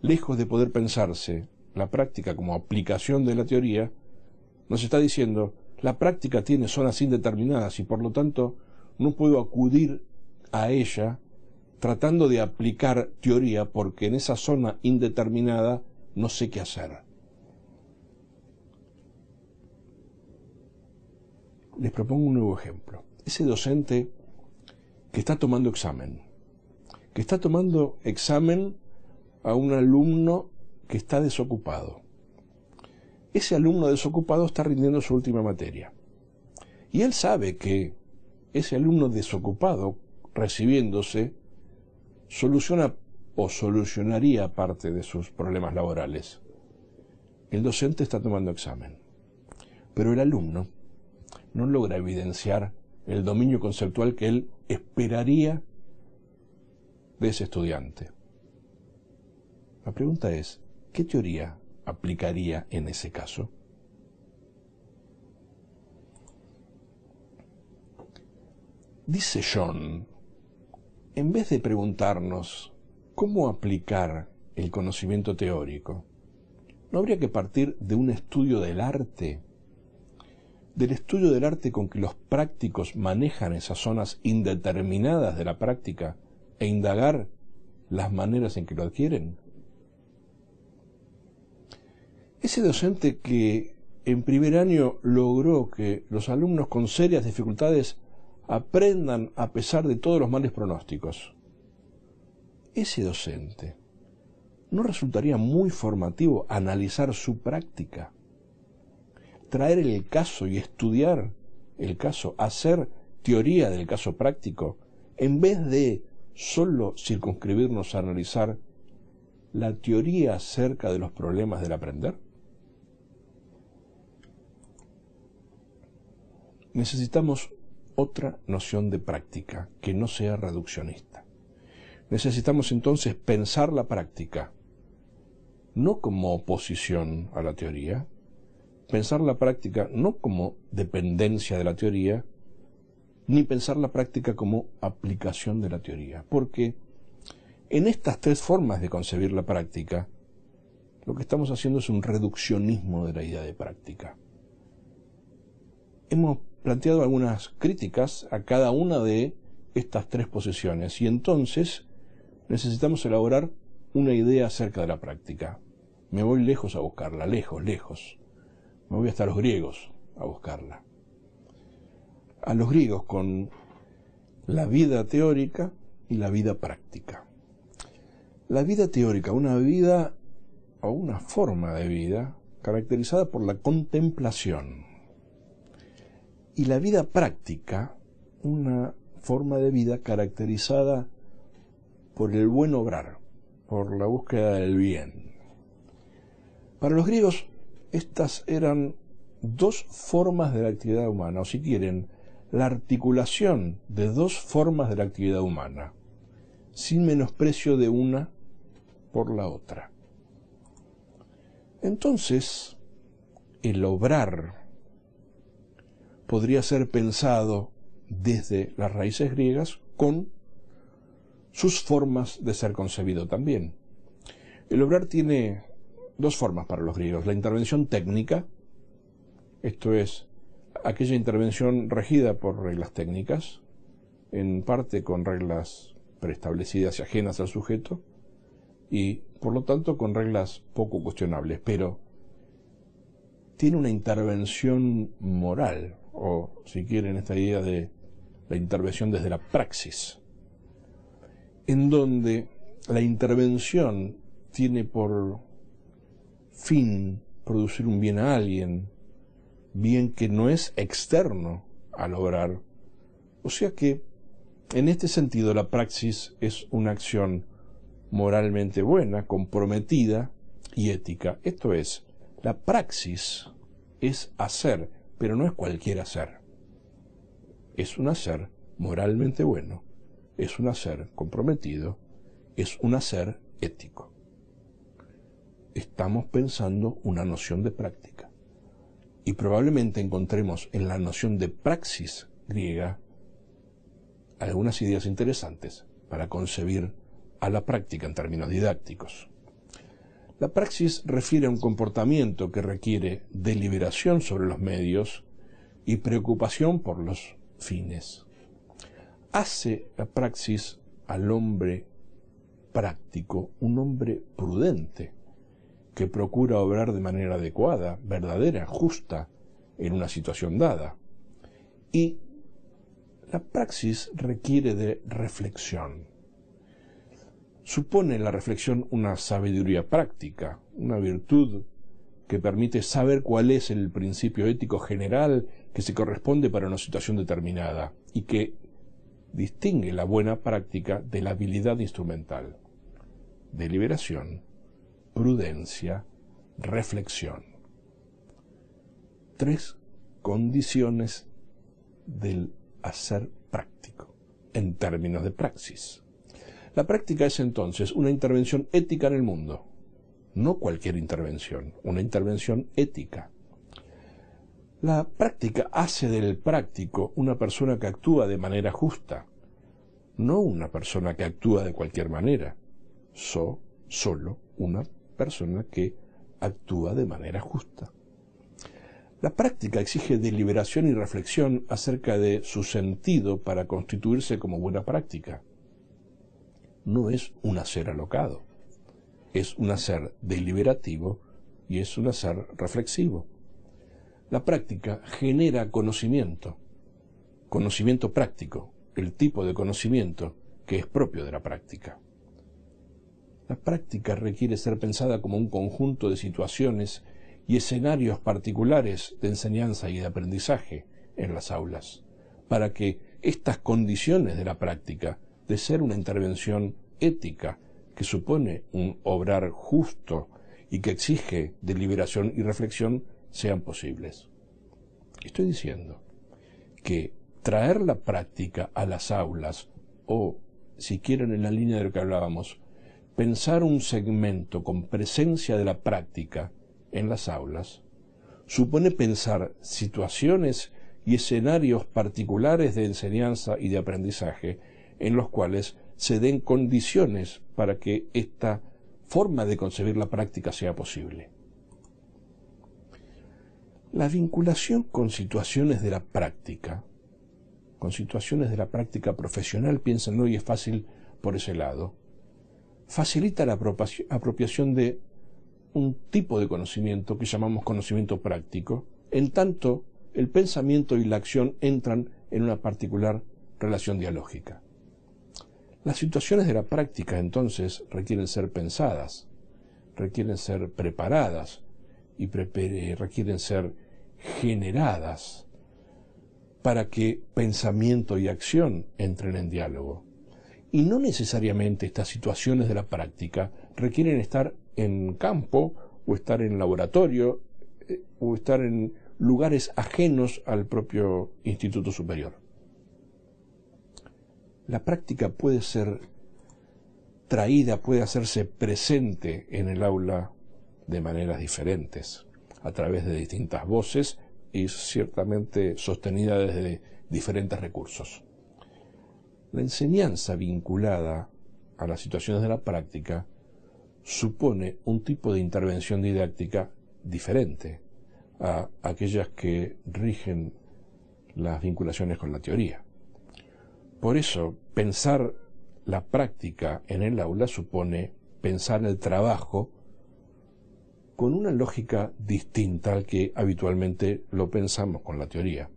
lejos de poder pensarse la práctica como aplicación de la teoría, nos está diciendo la práctica tiene zonas indeterminadas y por lo tanto no puedo acudir a ella tratando de aplicar teoría porque en esa zona indeterminada no sé qué hacer. Les propongo un nuevo ejemplo. Ese docente que está tomando examen a un alumno que está desocupado. Ese alumno desocupado está rindiendo su última materia. Y él sabe que ese alumno desocupado, recibiéndose, soluciona o solucionaría parte de sus problemas laborales. El docente está tomando examen, pero el alumno no logra evidenciar el dominio conceptual que él esperaría de ese estudiante. La pregunta es, ¿qué teoría aplicaría en ese caso? Dice John, en vez de preguntarnos cómo aplicar el conocimiento teórico, ¿no habría que partir de un estudio del arte? Del estudio del arte con que los prácticos manejan esas zonas indeterminadas de la práctica e indagar las maneras en que lo adquieren. Ese docente que en primer año logró que los alumnos con serias dificultades aprendan a pesar de todos los males pronósticos, ese docente, ¿no resultaría muy formativo analizar su práctica? Traer el caso y estudiar el caso, hacer teoría del caso práctico, en vez de solo circunscribirnos a analizar la teoría acerca de los problemas del aprender. Necesitamos otra noción de práctica que no sea reduccionista. Necesitamos entonces pensar la práctica no como oposición a la teoría, pensar la práctica no como dependencia de la teoría, ni pensar la práctica como aplicación de la teoría. Porque en estas tres formas de concebir la práctica, lo que estamos haciendo es un reduccionismo de la idea de práctica. Hemos planteado algunas críticas a cada una de estas tres posiciones y entonces necesitamos elaborar una idea acerca de la práctica. Me voy lejos a buscarla, lejos. Me voy hasta los griegos a buscarla. A los griegos con la vida teórica y la vida práctica. La vida teórica, una vida o una forma de vida caracterizada por la contemplación. Y la vida práctica, una forma de vida caracterizada por el buen obrar, por la búsqueda del bien. Para los griegos, estas eran dos formas de la actividad humana, o si quieren, la articulación de dos formas de la actividad humana, sin menosprecio de una por la otra. Entonces, el obrar podría ser pensado desde las raíces griegas con sus formas de ser concebido también. El obrar tiene dos formas para los griegos: la intervención técnica, esto es, aquella intervención regida por reglas técnicas, en parte con reglas preestablecidas y ajenas al sujeto, y por lo tanto con reglas poco cuestionables, pero tiene una intervención moral, o si quieren esta idea de la intervención desde la praxis, en donde la intervención tiene por fin producir un bien a alguien, bien que no es externo al obrar. O sea que, en este sentido, la praxis es una acción moralmente buena, comprometida y ética. Esto es, la praxis es hacer, pero no es cualquier hacer. Es un hacer moralmente bueno, es un hacer comprometido, es un hacer ético. Estamos pensando una noción de práctica. Y probablemente encontremos en la noción de praxis griega algunas ideas interesantes para concebir a la práctica en términos didácticos. La praxis refiere a un comportamiento que requiere deliberación sobre los medios y preocupación por los fines. Hace la praxis al hombre práctico un hombre prudente, que procura obrar de manera adecuada, verdadera, justa, en una situación dada. Y la praxis requiere de reflexión. Supone la reflexión una sabiduría práctica, una virtud que permite saber cuál es el principio ético general que se corresponde para una situación determinada y que distingue la buena práctica de la habilidad instrumental. Deliberación, prudencia, reflexión. Tres condiciones del hacer práctico, en términos de praxis. La práctica es entonces una intervención ética en el mundo, no cualquier intervención, una intervención ética. La práctica hace del práctico una persona que actúa de manera justa, no una persona que actúa de cualquier manera, solo una persona que actúa de manera justa. La práctica exige deliberación y reflexión acerca de su sentido para constituirse como buena práctica. No es un hacer alocado, es un hacer deliberativo y es un hacer reflexivo. La práctica genera conocimiento práctico, el tipo de conocimiento que es propio de la práctica. La práctica requiere ser pensada como un conjunto de situaciones y escenarios particulares de enseñanza y de aprendizaje en las aulas, para que estas condiciones de la práctica, de ser una intervención ética que supone un obrar justo y que exige deliberación y reflexión, sean posibles. Estoy diciendo que traer la práctica a las aulas, o, si quieren en la línea de lo que hablábamos, pensar un segmento con presencia de la práctica en las aulas, supone pensar situaciones y escenarios particulares de enseñanza y de aprendizaje en los cuales se den condiciones para que esta forma de concebir la práctica sea posible. La vinculación con situaciones de la práctica, profesional, piénsenlo, y es fácil por ese lado, facilita la apropiación de un tipo de conocimiento que llamamos conocimiento práctico, en tanto el pensamiento y la acción entran en una particular relación dialógica. Las situaciones de la práctica, entonces, requieren ser pensadas, requieren ser preparadas y requieren ser generadas para que pensamiento y acción entren en diálogo. Y no necesariamente estas situaciones de la práctica requieren estar en campo o estar en laboratorio, o estar en lugares ajenos al propio instituto superior. La práctica puede ser traída, puede hacerse presente en el aula de maneras diferentes, a través de distintas voces y ciertamente sostenida desde diferentes recursos. La enseñanza vinculada a las situaciones de la práctica supone un tipo de intervención didáctica diferente a aquellas que rigen las vinculaciones con la teoría. Por eso, pensar la práctica en el aula supone pensar el trabajo con una lógica distinta al que habitualmente lo pensamos con la teoría,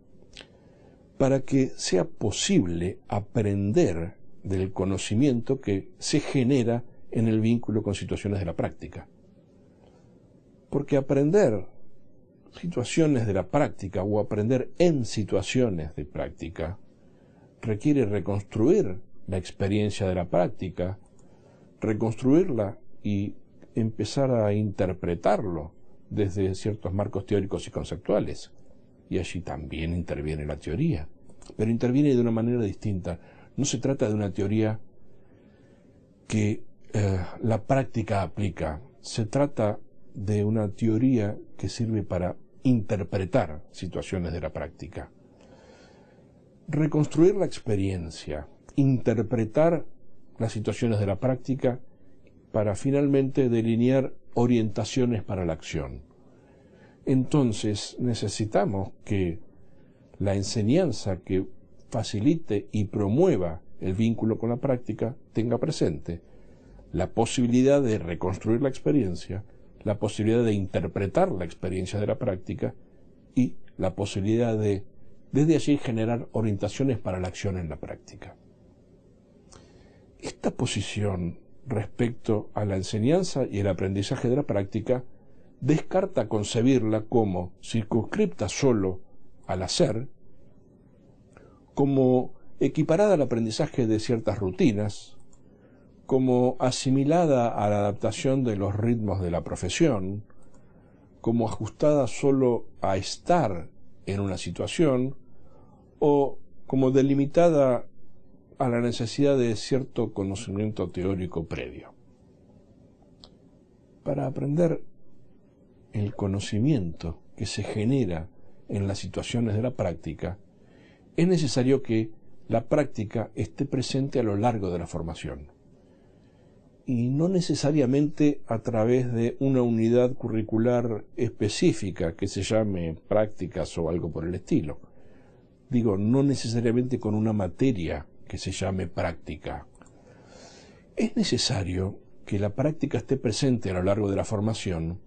para que sea posible aprender del conocimiento que se genera en el vínculo con situaciones de la práctica. Porque aprender situaciones de la práctica o aprender en situaciones de práctica requiere reconstruir la experiencia de la práctica, reconstruirla y empezar a interpretarlo desde ciertos marcos teóricos y conceptuales. Y allí también interviene la teoría, pero interviene de una manera distinta. No se trata de una teoría que la práctica aplica, se trata de una teoría que sirve para interpretar situaciones de la práctica. Reconstruir la experiencia, interpretar las situaciones de la práctica para finalmente delinear orientaciones para la acción. Entonces necesitamos que la enseñanza que facilite y promueva el vínculo con la práctica tenga presente la posibilidad de reconstruir la experiencia, la posibilidad de interpretar la experiencia de la práctica y la posibilidad de, desde allí, generar orientaciones para la acción en la práctica. Esta posición respecto a la enseñanza y el aprendizaje de la práctica descarta concebirla como circunscripta solo al hacer, como equiparada al aprendizaje de ciertas rutinas, como asimilada a la adaptación de los ritmos de la profesión, como ajustada solo a estar en una situación, o como delimitada a la necesidad de cierto conocimiento teórico previo. Para aprender el conocimiento que se genera en las situaciones de la práctica, es necesario que la práctica esté presente a lo largo de la formación, y no necesariamente a través de una unidad curricular específica que se llame prácticas o algo por el estilo. Digo, no necesariamente con una materia que se llame práctica. Es necesario que la práctica esté presente a lo largo de la formación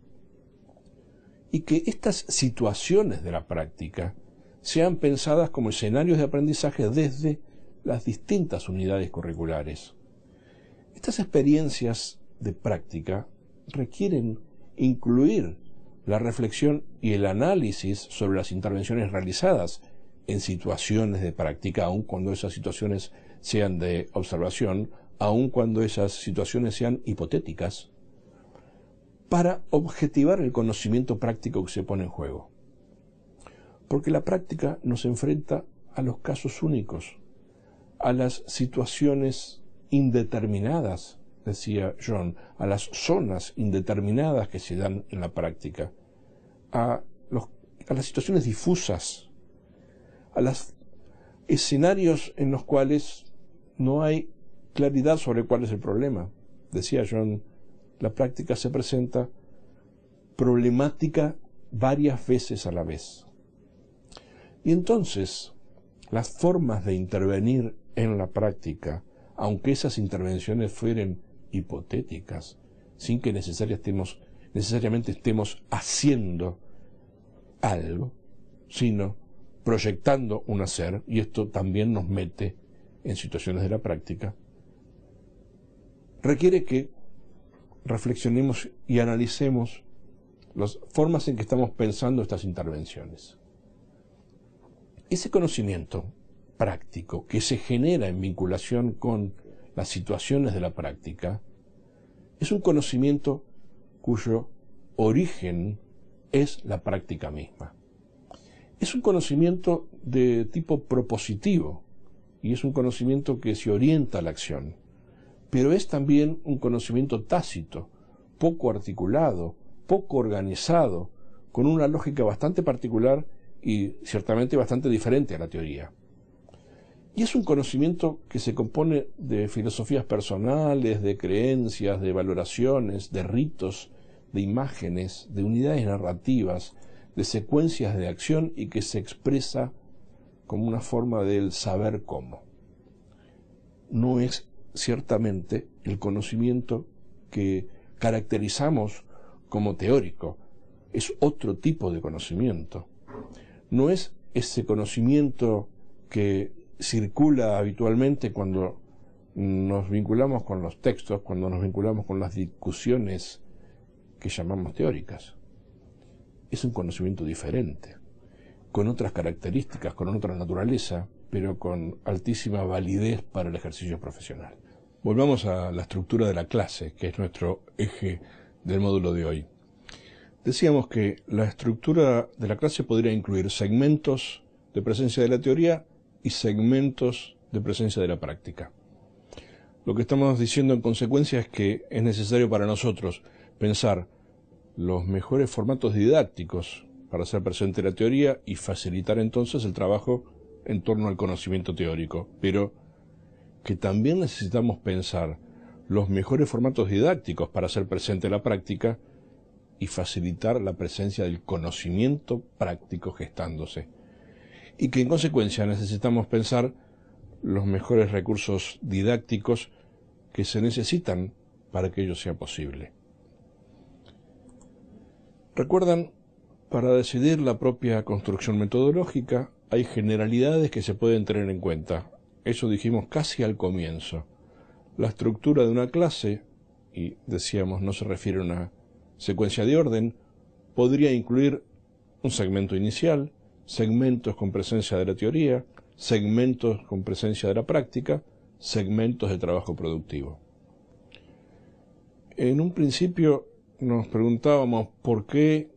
y que estas situaciones de la práctica sean pensadas como escenarios de aprendizaje desde las distintas unidades curriculares. Estas experiencias de práctica requieren incluir la reflexión y el análisis sobre las intervenciones realizadas en situaciones de práctica, aun cuando esas situaciones sean de observación, aun cuando esas situaciones sean hipotéticas, para objetivar el conocimiento práctico que se pone en juego. Porque la práctica nos enfrenta a los casos únicos, a las situaciones indeterminadas, decía John, a las zonas indeterminadas que se dan en la práctica, a las situaciones difusas, a los escenarios en los cuales no hay claridad sobre cuál es el problema. Decía John, la práctica se presenta problemática varias veces a la vez. Y entonces, las formas de intervenir en la práctica, aunque esas intervenciones fueran hipotéticas, sin que necesariamente estemos haciendo algo, sino proyectando un hacer, y esto también nos mete en situaciones de la práctica, requiere que reflexionemos y analicemos las formas en que estamos pensando estas intervenciones. Ese conocimiento práctico que se genera en vinculación con las situaciones de la práctica es un conocimiento cuyo origen es la práctica misma. Es un conocimiento de tipo propositivo y es un conocimiento que se orienta a la acción, pero es también un conocimiento tácito, poco articulado, poco organizado, con una lógica bastante particular y ciertamente bastante diferente a la teoría. Y es un conocimiento que se compone de filosofías personales, de creencias, de valoraciones, de ritos, de imágenes, de unidades narrativas, de secuencias de acción y que se expresa como una forma del saber cómo. No es ciertamente el conocimiento que caracterizamos como teórico, es otro tipo de conocimiento. No es ese conocimiento que circula habitualmente cuando nos vinculamos con los textos, cuando nos vinculamos con las discusiones que llamamos teóricas. Es un conocimiento diferente, con otras características, con otra naturaleza, pero con altísima validez para el ejercicio profesional. Volvamos a la estructura de la clase, que es nuestro eje del módulo de hoy. Decíamos que la estructura de la clase podría incluir segmentos de presencia de la teoría y segmentos de presencia de la práctica. Lo que estamos diciendo en consecuencia es que es necesario para nosotros pensar los mejores formatos didácticos para hacer presente la teoría y facilitar entonces el trabajo en torno al conocimiento teórico, pero que también necesitamos pensar los mejores formatos didácticos para hacer presente la práctica y facilitar la presencia del conocimiento práctico gestándose. Y que en consecuencia necesitamos pensar los mejores recursos didácticos que se necesitan para que ello sea posible. ¿Recuerdan? Para decidir la propia construcción metodológica hay generalidades que se pueden tener en cuenta. Eso dijimos casi al comienzo. La estructura de una clase, y decíamos no se refiere a una secuencia de orden, podría incluir un segmento inicial, segmentos con presencia de la teoría, segmentos con presencia de la práctica, segmentos de trabajo productivo. En un principio nos preguntábamos por qué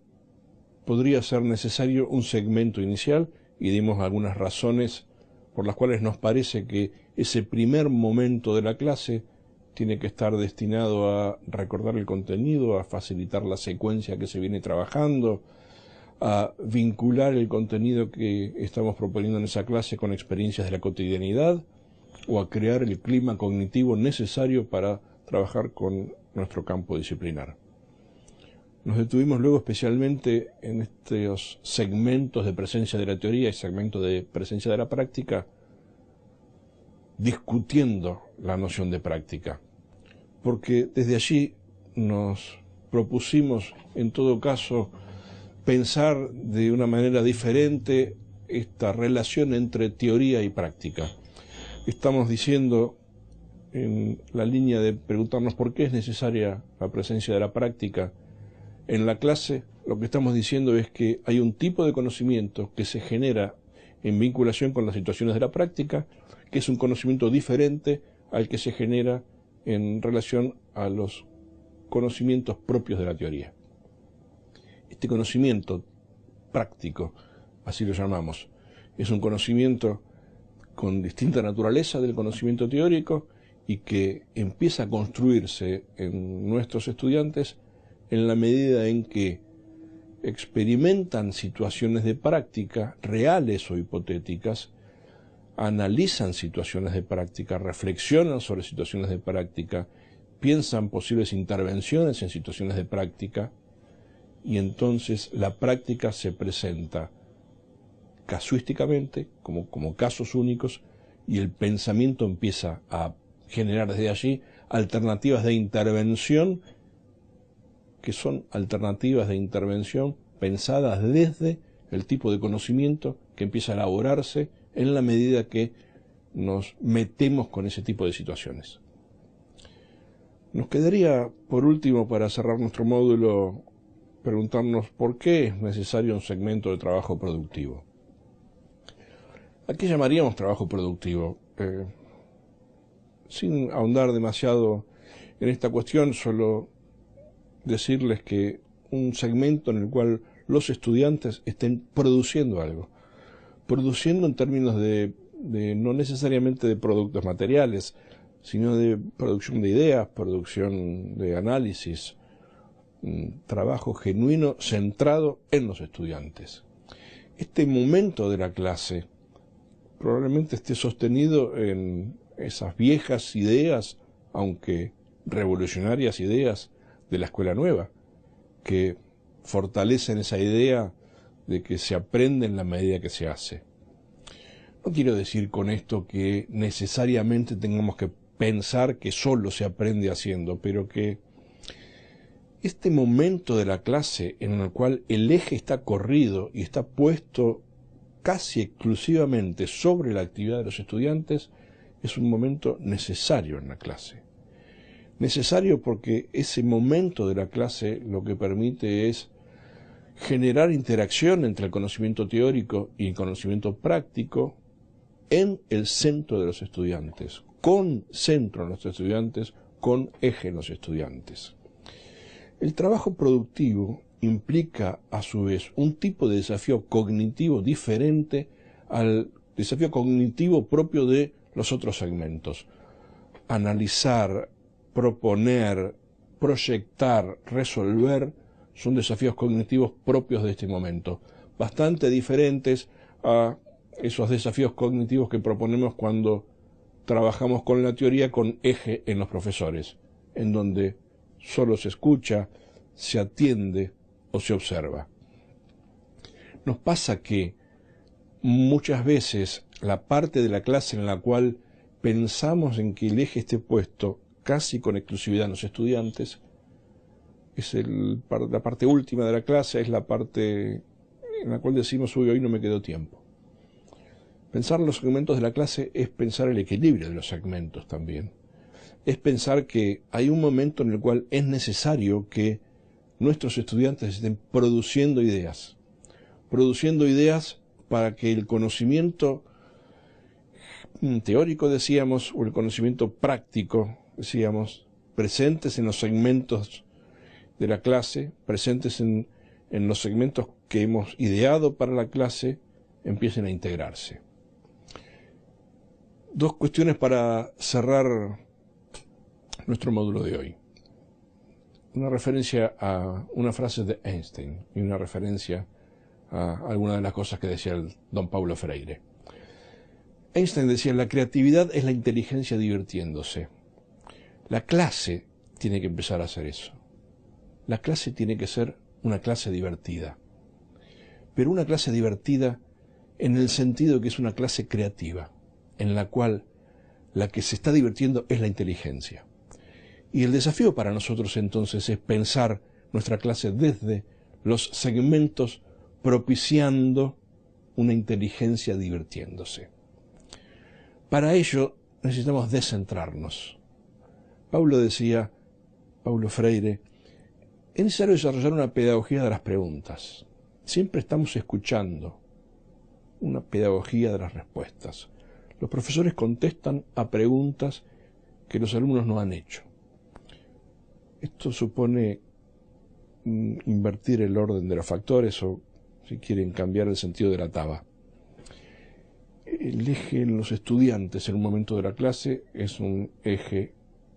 podría ser necesario un segmento inicial y dimos algunas razones por las cuales nos parece que ese primer momento de la clase tiene que estar destinado a recordar el contenido, a facilitar la secuencia que se viene trabajando, a vincular el contenido que estamos proponiendo en esa clase con experiencias de la cotidianidad o a crear el clima cognitivo necesario para trabajar con nuestro campo disciplinar. Nos detuvimos luego especialmente en estos segmentos de presencia de la teoría y segmentos de presencia de la práctica, discutiendo la noción de práctica, porque desde allí nos propusimos, en todo caso, pensar de una manera diferente esta relación entre teoría y práctica. Estamos diciendo en la línea de preguntarnos por qué es necesaria la presencia de la práctica en la clase. Lo que estamos diciendo es que hay un tipo de conocimiento que se genera en vinculación con las situaciones de la práctica, que es un conocimiento diferente al que se genera en relación a los conocimientos propios de la teoría. Este conocimiento práctico, así lo llamamos, es un conocimiento con distinta naturaleza del conocimiento teórico y que empieza a construirse en nuestros estudiantes en la medida en que experimentan situaciones de práctica reales o hipotéticas, analizan situaciones de práctica, reflexionan sobre situaciones de práctica, piensan posibles intervenciones en situaciones de práctica, y entonces la práctica se presenta casuísticamente, como casos únicos, y el pensamiento empieza a generar desde allí alternativas de intervención, que son alternativas de intervención pensadas desde el tipo de conocimiento que empieza a elaborarse en la medida que nos metemos con ese tipo de situaciones. Nos quedaría, por último, para cerrar nuestro módulo, preguntarnos por qué es necesario un segmento de trabajo productivo. ¿A qué llamaríamos trabajo productivo? Sin ahondar demasiado en esta cuestión, solo decirles que un segmento en el cual los estudiantes estén produciendo algo. Produciendo en términos de no necesariamente de productos materiales, sino de producción de ideas, producción de análisis, trabajo genuino centrado en los estudiantes. Este momento de la clase probablemente esté sostenido en esas viejas ideas, aunque revolucionarias ideas de la escuela nueva, que fortalecen esa idea de que se aprende en la medida que se hace. No quiero decir con esto que necesariamente tengamos que pensar que solo se aprende haciendo, pero que este momento de la clase en el cual el eje está corrido y está puesto casi exclusivamente sobre la actividad de los estudiantes es un momento necesario en la clase. Necesario porque ese momento de la clase lo que permite es generar interacción entre el conocimiento teórico y el conocimiento práctico en el centro de los estudiantes, con centro en los estudiantes, con eje en los estudiantes. El trabajo productivo implica, a su vez, un tipo de desafío cognitivo diferente al desafío cognitivo propio de los otros segmentos. Analizar, proponer, proyectar, resolver, son desafíos cognitivos propios de este momento, bastante diferentes a esos desafíos cognitivos que proponemos cuando trabajamos con la teoría con eje en los profesores, en donde solo se escucha, se atiende o se observa. Nos pasa que muchas veces la parte de la clase en la cual pensamos en que el eje esté puesto casi con exclusividad en los estudiantes, es la parte última de la clase, es la parte en la cual decimos, hoy no me quedó tiempo. Pensar los segmentos de la clase es pensar el equilibrio de los segmentos también. Es pensar que hay un momento en el cual es necesario que nuestros estudiantes estén produciendo ideas para que el conocimiento teórico, decíamos, o el conocimiento práctico, decíamos, presentes en los segmentos de la clase, presentes en los segmentos que hemos ideado para la clase, empiecen a integrarse. Dos cuestiones para cerrar nuestro módulo de hoy. Una referencia a una frase de Einstein y una referencia a alguna de las cosas que decía el don Paulo Freire. Einstein decía, la creatividad es la inteligencia divirtiéndose. La clase tiene que empezar a hacer eso. La clase tiene que ser una clase divertida. Pero una clase divertida en el sentido que es una clase creativa, en la cual la que se está divirtiendo es la inteligencia. Y el desafío para nosotros entonces es pensar nuestra clase desde los segmentos propiciando una inteligencia divirtiéndose. Para ello necesitamos descentrarnos. Paulo Freire, es necesario desarrollar una pedagogía de las preguntas. Siempre estamos escuchando una pedagogía de las respuestas. Los profesores contestan a preguntas que los alumnos no han hecho. Esto supone invertir el orden de los factores o, si quieren, cambiar el sentido de la taba. El eje en los estudiantes en un momento de la clase es un eje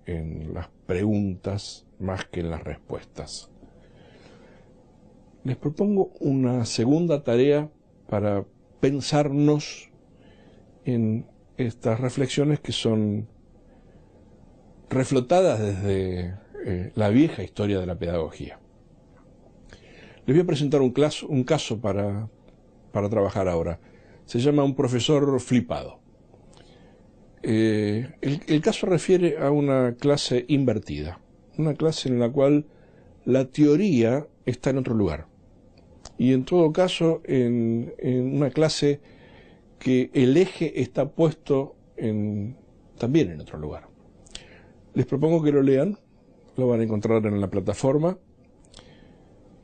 en las preguntas más que en las respuestas. Les propongo una segunda tarea para pensarnos en estas reflexiones que son reflotadas desde la vieja historia de la pedagogía. Les voy a presentar un caso para trabajar ahora. Se llama Un profesor flipado. El caso refiere a una clase invertida, una clase en la cual la teoría está en otro lugar. Y en todo caso, en una clase que el eje está puesto también en otro lugar. Les propongo que lo lean, lo van a encontrar en la plataforma,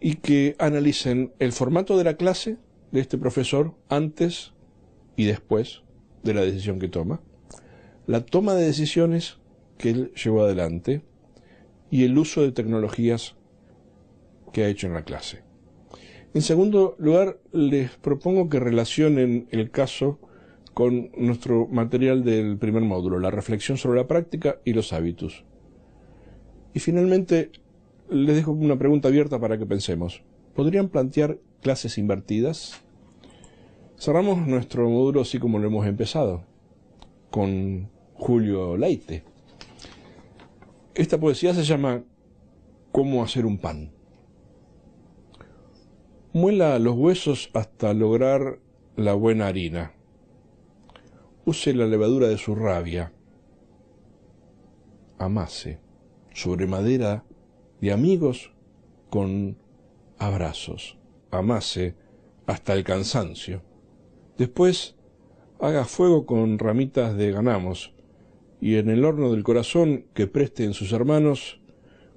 y que analicen el formato de la clase de este profesor antes y después de la decisión que toma, la toma de decisiones que él llevó adelante y el uso de tecnologías que ha hecho en la clase. En segundo lugar, les propongo que relacionen el caso con nuestro material del primer módulo, la reflexión sobre la práctica y los hábitos. Y finalmente, les dejo una pregunta abierta para que pensemos. ¿Podrían plantear clases invertidas? Cerramos nuestro módulo así como lo hemos empezado, con Julio Leite. Esta poesía se llama ¿Cómo hacer un pan? Muela los huesos hasta lograr la buena harina. Use la levadura de su rabia. Amase sobre madera de amigos con abrazos. Amase hasta el cansancio. Después haga fuego con ramitas de ganamos y en el horno del corazón que presten sus hermanos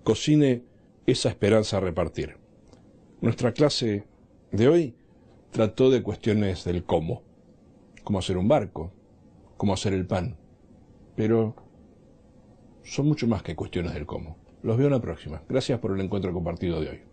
cocine esa esperanza a repartir. Nuestra clase de hoy trató de cuestiones del cómo hacer un barco, cómo hacer el pan, pero son mucho más que cuestiones del cómo. Los veo en la próxima. Gracias por el encuentro compartido de hoy.